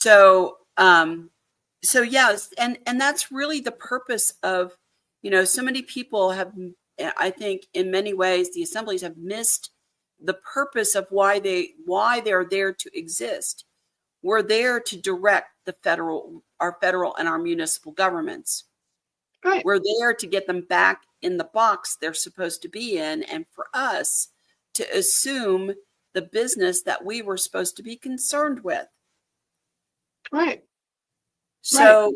So, so yes, and that's really the purpose of, so many people have, I think in many ways, the assemblies have missed the purpose of why they're there to exist. We're there to direct our federal and our municipal governments. Right. We're there to get them back in the box they're supposed to be in, and for us to assume the business that we were supposed to be concerned with. Right. So,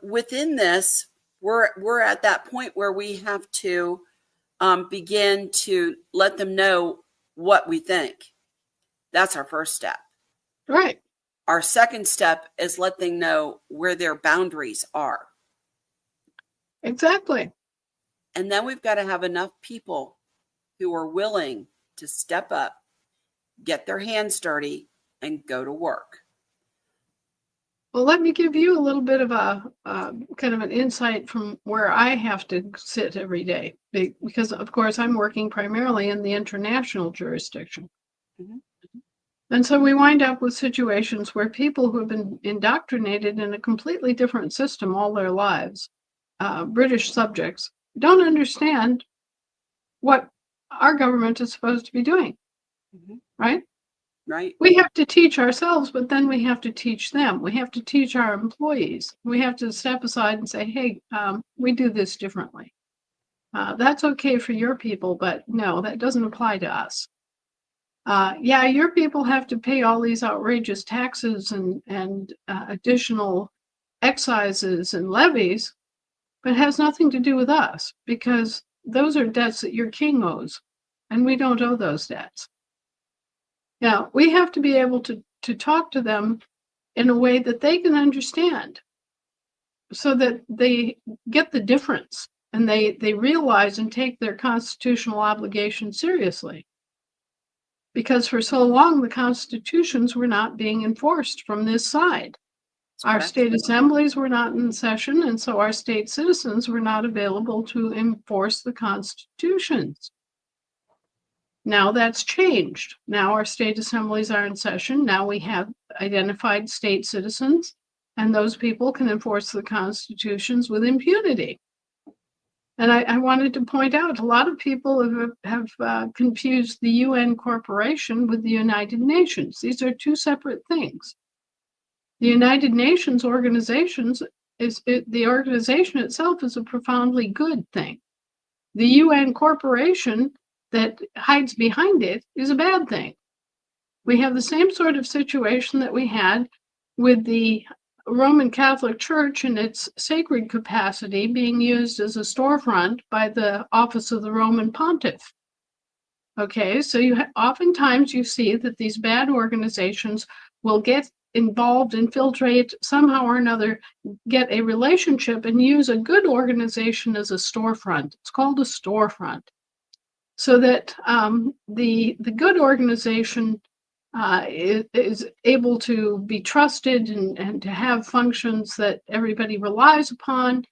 within this, we're at that point where we have to begin to let them know what we think. That's our first step. Right. Our second step is let them know where their boundaries are. Exactly. And then we've got to have enough people who are willing to step up, get their hands dirty, and go to work. Well, let me give you a little bit of a kind of an insight from where I have to sit every day, because of course I'm working primarily in the international jurisdiction. Mm-hmm. And so we wind up with situations where people who have been indoctrinated in a completely different system all their lives, British subjects, don't understand what our government is supposed to be doing, mm-hmm. Right? Right. We have to teach ourselves, but then we have to teach them. We have to teach our employees. We have to step aside and say, hey, we do this differently. That's okay for your people, but no, that doesn't apply to us. Yeah, your people have to pay all these outrageous taxes and additional excises and levies, but it has nothing to do with us, because those are debts that your king owes, and we don't owe those debts. Now, we have to be able to talk to them in a way that they can understand, so that they get the difference and they realize and take their constitutional obligation seriously. Because for so long, the constitutions were not being enforced from this side. Our state assemblies were not in session, and so our state citizens were not available to enforce the constitutions. Now that's changed. Now our state assemblies are in session. Now we have identified state citizens, and those people can enforce the constitutions with impunity. And I wanted to point out, a lot of people have confused the UN Corporation with the United Nations. These are two separate things. The United Nations organizations the organization itself is a profoundly good thing. The UN Corporation that hides behind it is a bad thing. We have the same sort of situation that we had with the Roman Catholic Church in its sacred capacity being used as a storefront by the office of the Roman Pontiff. Okay, so oftentimes you see that these bad organizations will get involved, infiltrate, somehow or another, get a relationship and use a good organization as a storefront. It's called a storefront. So that the good organization is able to be trusted and to have functions that everybody relies upon,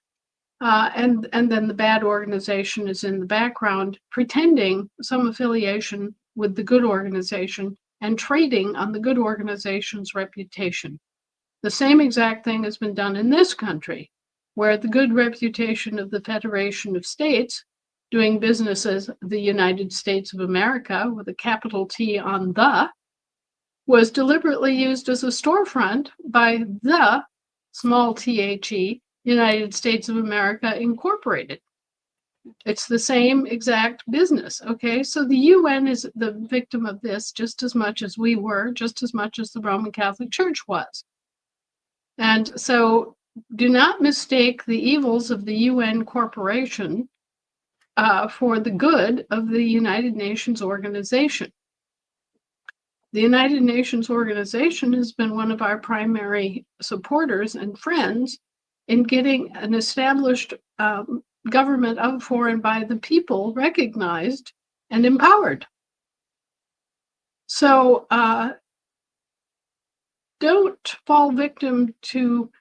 and then the bad organization is in the background pretending some affiliation with the good organization and trading on the good organization's reputation. The same exact thing has been done in this country, where the good reputation of the Federation of States, doing business as the United States of America with a capital T on the, was deliberately used as a storefront by the, small THE, United States of America Incorporated. It's the same exact business, okay? So the UN is the victim of this just as much as we were, just as much as the Roman Catholic Church was. And so do not mistake the evils of the UN Corporation for the good of the United Nations organization. The United Nations organization has been one of our primary supporters and friends in getting an established government of, for, and by the people recognized and empowered. So don't fall victim to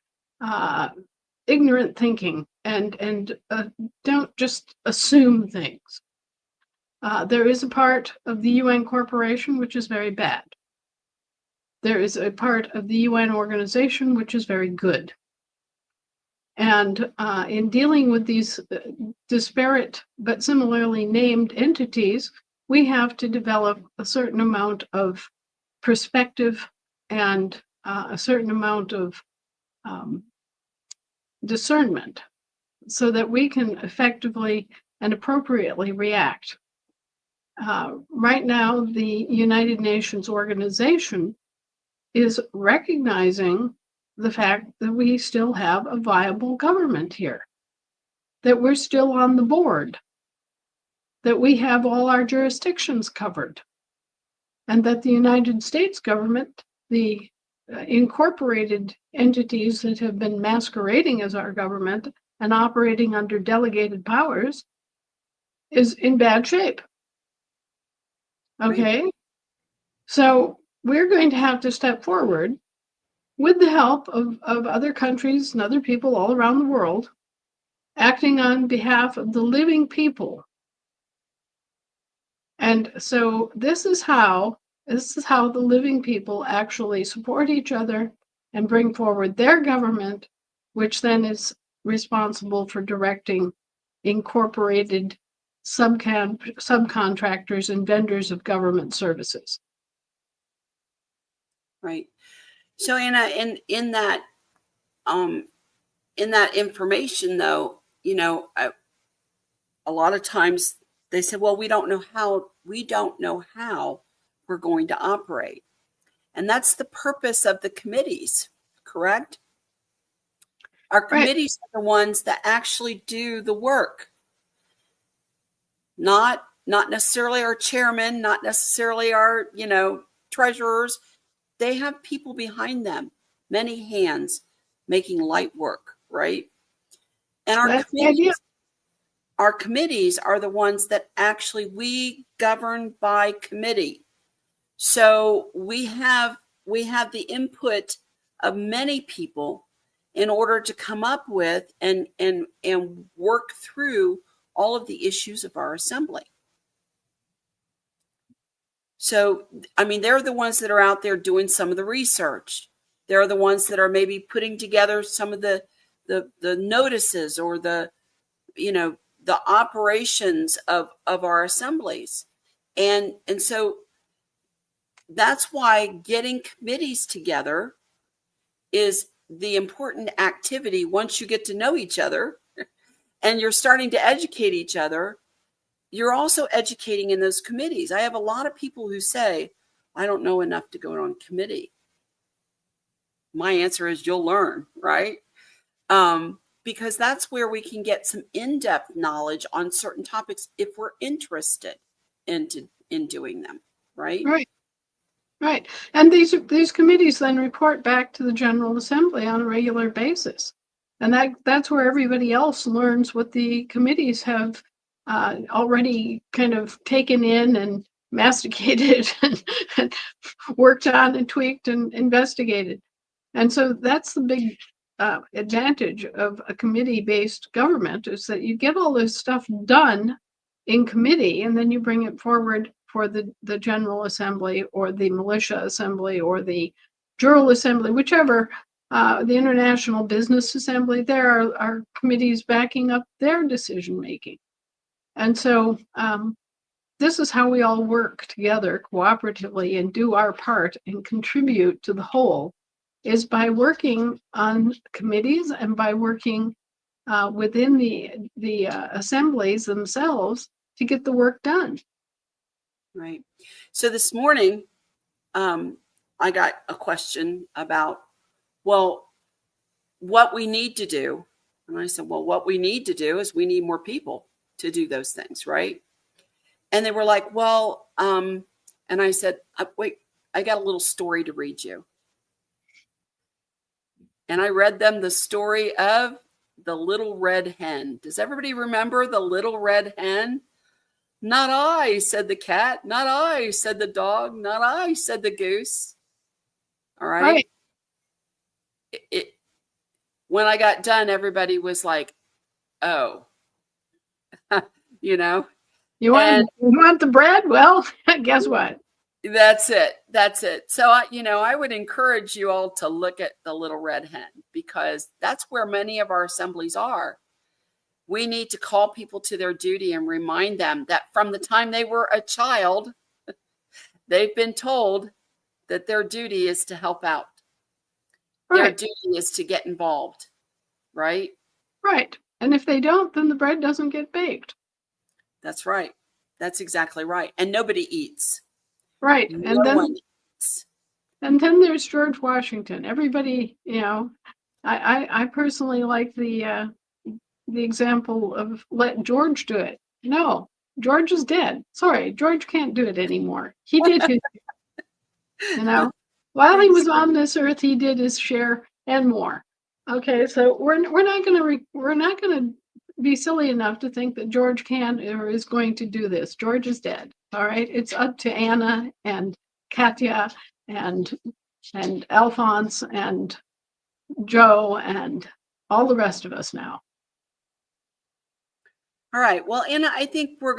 ignorant thinking and don't just assume things. There is a part of the UN Corporation which is very bad. there is a part of the UN organization which is very good. And in dealing with these disparate but similarly named entities, we have to develop a certain amount of perspective and a certain amount of discernment so that we can effectively and appropriately react. Right now, the United Nations organization is recognizing the fact that we still have a viable government here, that we're still on the board, that we have all our jurisdictions covered, and that the United States government, the incorporated entities that have been masquerading as our government and operating under delegated powers, is in bad shape. Okay? Right. So we're going to have to step forward with the help of other countries and other people all around the world, acting on behalf of the living people. And so this is how the living people actually support each other and bring forward their government, which then is responsible for directing incorporated subcontractors and vendors of government services. Right. So Anna, in that information, though, you know, a lot of times they said, well, we don't know how we're going to operate. And that's the purpose of the committees, correct? Our committees are the ones that actually do the work. Not necessarily our chairman, not necessarily our, treasurers. They have people behind them, many hands making light work, right? And our committees are the ones that actually we govern by committee. So we have the input of many people in order to come up with and work through all of the issues of our assembly. So, I mean, they're the ones that are out there doing some of the research. They're the ones that are maybe putting together some of the notices or the operations of our assemblies. And so that's why getting committees together is the important activity once you get to know each other and you're starting to educate each other. You're also educating in those committees. I have a lot of people who say, I don't know enough to go on committee. My answer is you'll learn, right? Because that's where we can get some in-depth knowledge on certain topics if we're interested in doing them, right? Right. And these committees then report back to the General Assembly on a regular basis. And that's where everybody else learns what the committees have already kind of taken in and masticated and worked on and tweaked and investigated. And so that's the big advantage of a committee-based government, is that you get all this stuff done in committee and then you bring it forward for the General Assembly or the Militia Assembly or the Juror Assembly, whichever, the International Business Assembly. There are committees backing up their decision making. And so this is how we all work together cooperatively and do our part and contribute to the whole, is by working on committees and by working within the assemblies themselves to get the work done. Right. So this morning, I got a question about, well, what we need to do. And I said, well, what we need to do is we need more people to do those things, right? And they were like, well, and I said, wait, I got a little story to read you. And I read them the story of the little red hen. Does everybody remember the little red hen? Not I, said the cat. Not I, said the dog. Not I, said the goose. All right. When I got done, everybody was like, oh, You want the bread? Well, guess what? That's it. That's it. So, I would encourage you all to look at the Little Red Hen, because that's where many of our assemblies are. We need to call people to their duty and remind them that from the time they were a child, they've been told that their duty is to help out. Their Right. duty is to get involved, right? Right. And if they don't, then the bread doesn't get baked. That's right. That's exactly right. And nobody eats. Right. No one eats. And then there's George Washington. Everybody, I personally like the example of let George do it. No, George is dead. Sorry, George can't do it anymore. He did his, while he was on this earth, he did his share and more. Okay, so we're not gonna be silly enough to think that George can or is going to do this. George is dead. All right, it's up to Anna and Katya and Alphonse and Joe and all the rest of us now. All right. Well, Anna, I think we're